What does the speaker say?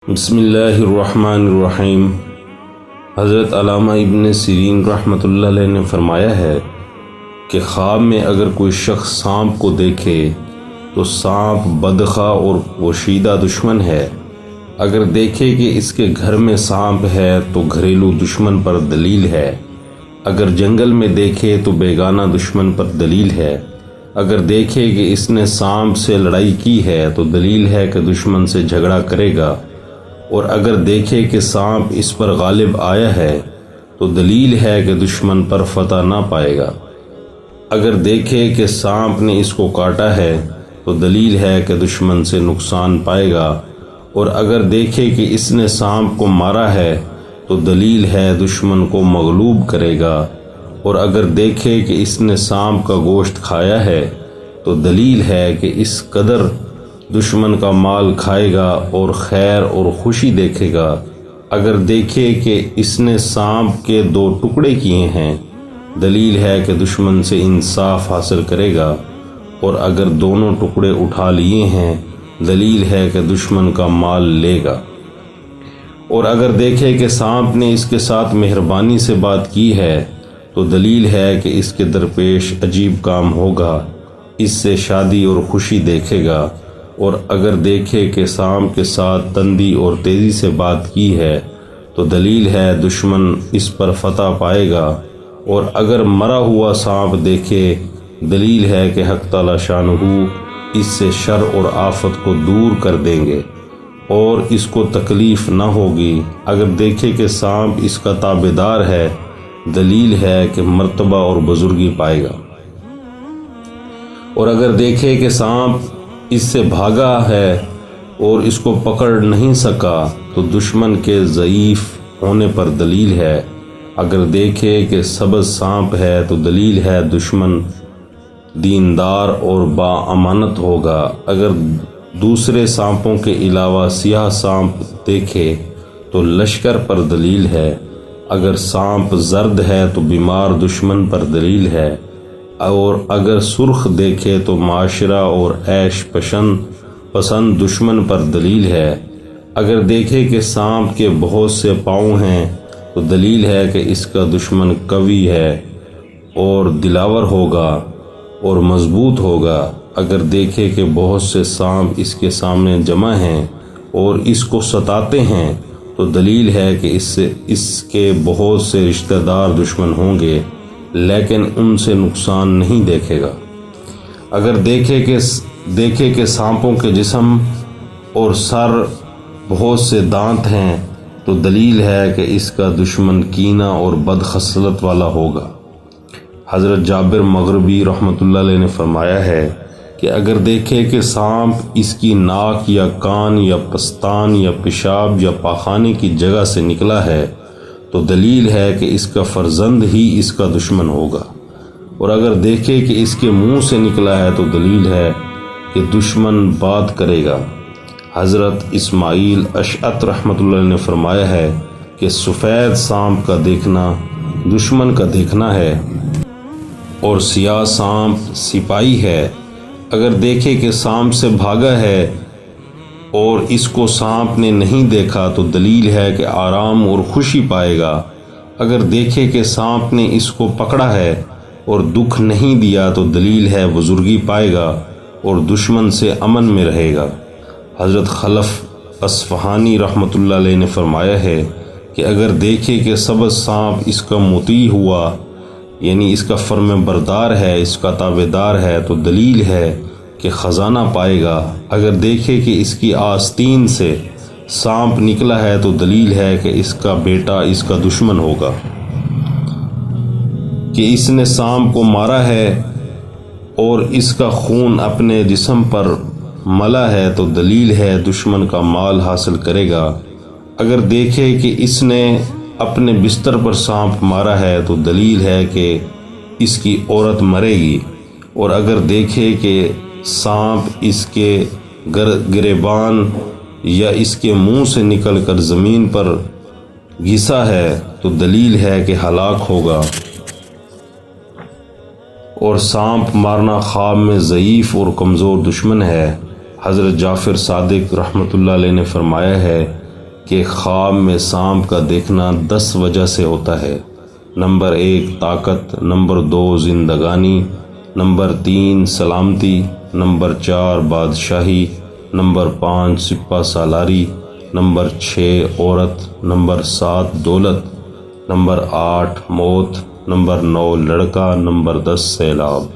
بسم اللہ الرحمن الرحیم۔ حضرت علامہ ابن سیرین رحمۃ اللہ علیہ نے فرمایا ہے کہ خواب میں اگر کوئی شخص سانپ کو دیکھے تو سانپ بدخواہ اور پوشیدہ دشمن ہے۔ اگر دیکھے کہ اس کے گھر میں سانپ ہے تو گھریلو دشمن پر دلیل ہے۔ اگر جنگل میں دیکھے تو بیگانہ دشمن پر دلیل ہے۔ اگر دیکھے کہ اس نے سانپ سے لڑائی کی ہے تو دلیل ہے کہ دشمن سے جھگڑا کرے گا، اور اگر دیکھے کہ سانپ اس پر غالب آیا ہے تو دلیل ہے کہ دشمن پر فتح نہ پائے گا۔ اگر دیکھے کہ سانپ نے اس کو کاٹا ہے تو دلیل ہے کہ دشمن سے نقصان پائے گا، اور اگر دیکھے کہ اس نے سانپ کو مارا ہے تو دلیل ہے دشمن کو مغلوب کرے گا، اور اگر دیکھے کہ اس نے سانپ کا گوشت کھایا ہے تو دلیل ہے کہ اس قدر دشمن کا مال کھائے گا اور خیر اور خوشی دیکھے گا۔ اگر دیکھے کہ اس نے سانپ کے 2 ٹکڑے کیے ہیں، دلیل ہے کہ دشمن سے انصاف حاصل کرے گا، اور اگر دونوں ٹکڑے اٹھا لیے ہیں، دلیل ہے کہ دشمن کا مال لے گا، اور اگر دیکھے کہ سانپ نے اس کے ساتھ مہربانی سے بات کی ہے تو دلیل ہے کہ اس کے درپیش عجیب کام ہوگا، اس سے شادی اور خوشی دیکھے گا، اور اگر دیکھے کہ سانپ کے ساتھ تندی اور تیزی سے بات کی ہے تو دلیل ہے دشمن اس پر فتح پائے گا، اور اگر مرا ہوا سانپ دیکھے دلیل ہے کہ حق تعالی شانہ اس سے شر اور آفت کو دور کر دیں گے اور اس کو تکلیف نہ ہوگی۔ اگر دیکھے کہ سانپ اس کا تابعدار ہے، دلیل ہے کہ مرتبہ اور بزرگی پائے گا، اور اگر دیکھے کہ سانپ اس سے بھاگا ہے اور اس کو پکڑ نہیں سکا تو دشمن کے ضعیف ہونے پر دلیل ہے۔ اگر دیکھے کہ سبز سانپ ہے تو دلیل ہے دشمن دیندار اور با امانت ہوگا۔ اگر دوسرے سانپوں کے علاوہ سیاہ سانپ دیکھے تو لشکر پر دلیل ہے۔ اگر سانپ زرد ہے تو بیمار دشمن پر دلیل ہے، اور اگر سرخ دیکھے تو معاشرہ اور عیش پسند دشمن پر دلیل ہے۔ اگر دیکھے کہ سانپ کے بہت سے پاؤں ہیں تو دلیل ہے کہ اس کا دشمن قوی ہے اور دلاور ہوگا اور مضبوط ہوگا۔ اگر دیکھے کہ بہت سے سانپ اس کے سامنے جمع ہیں اور اس کو ستاتے ہیں تو دلیل ہے کہ اس کے بہت سے رشتہ دار دشمن ہوں گے، لیکن ان سے نقصان نہیں دیکھے گا۔ اگر دیکھے کہ سانپوں کے جسم اور سر بہت سے دانت ہیں تو دلیل ہے کہ اس کا دشمن کینہ اور بد خصلت والا ہوگا۔ حضرت جابر مغربی رحمۃ اللہ علیہ نے فرمایا ہے کہ اگر دیکھے کہ سانپ اس کی ناک یا کان یا پستان یا پیشاب یا پاخانے کی جگہ سے نکلا ہے تو دلیل ہے کہ اس کا فرزند ہی اس کا دشمن ہوگا، اور اگر دیکھے کہ اس کے منہ سے نکلا ہے تو دلیل ہے کہ دشمن بات کرے گا۔ حضرت اسماعیل اشعث رحمۃ اللہ علیہ نے فرمایا ہے کہ سفید سانپ کا دیکھنا دشمن کا دیکھنا ہے اور سیاہ سانپ سپاہی ہے۔ اگر دیکھے کہ سانپ سے بھاگا ہے اور اس کو سانپ نے نہیں دیکھا تو دلیل ہے کہ آرام اور خوشی پائے گا۔ اگر دیکھے کہ سانپ نے اس کو پکڑا ہے اور دکھ نہیں دیا تو دلیل ہے بزرگی پائے گا اور دشمن سے امن میں رہے گا۔ حضرت خلف اصفہانی رحمۃ اللہ علیہ نے فرمایا ہے کہ اگر دیکھے کہ سبز سانپ اس کا مطیع ہوا، یعنی اس کا فرم بردار ہے، اس کا تابعدار ہے، تو دلیل ہے کہ خزانہ پائے گا۔ اگر دیکھے کہ اس کی آستین سے سانپ نکلا ہے تو دلیل ہے کہ اس کا بیٹا اس کا دشمن ہوگا، کہ اس نے سانپ کو مارا ہے اور اس کا خون اپنے جسم پر ملا ہے تو دلیل ہے دشمن کا مال حاصل کرے گا۔ اگر دیکھے کہ اس نے اپنے بستر پر سانپ مارا ہے تو دلیل ہے کہ اس کی عورت مرے گی، اور اگر دیکھے کہ سانپ اس کے گریبان یا اس کے منہ سے نکل کر زمین پر گھسا ہے تو دلیل ہے کہ ہلاک ہوگا، اور سانپ مارنا خواب میں ضعیف اور کمزور دشمن ہے۔ حضرت جعفر صادق رحمۃ اللہ علیہ نے فرمایا ہے کہ خواب میں سانپ کا دیکھنا 10 وجہ سے ہوتا ہے۔ نمبر 1 طاقت، نمبر 2 زندگانی، نمبر 3 سلامتی، نمبر 4 بادشاہی، نمبر 5 سپہ سالاری، نمبر 6 عورت، نمبر 7 دولت، نمبر 8 موت، نمبر 9 لڑکا، نمبر 10 سیلاب۔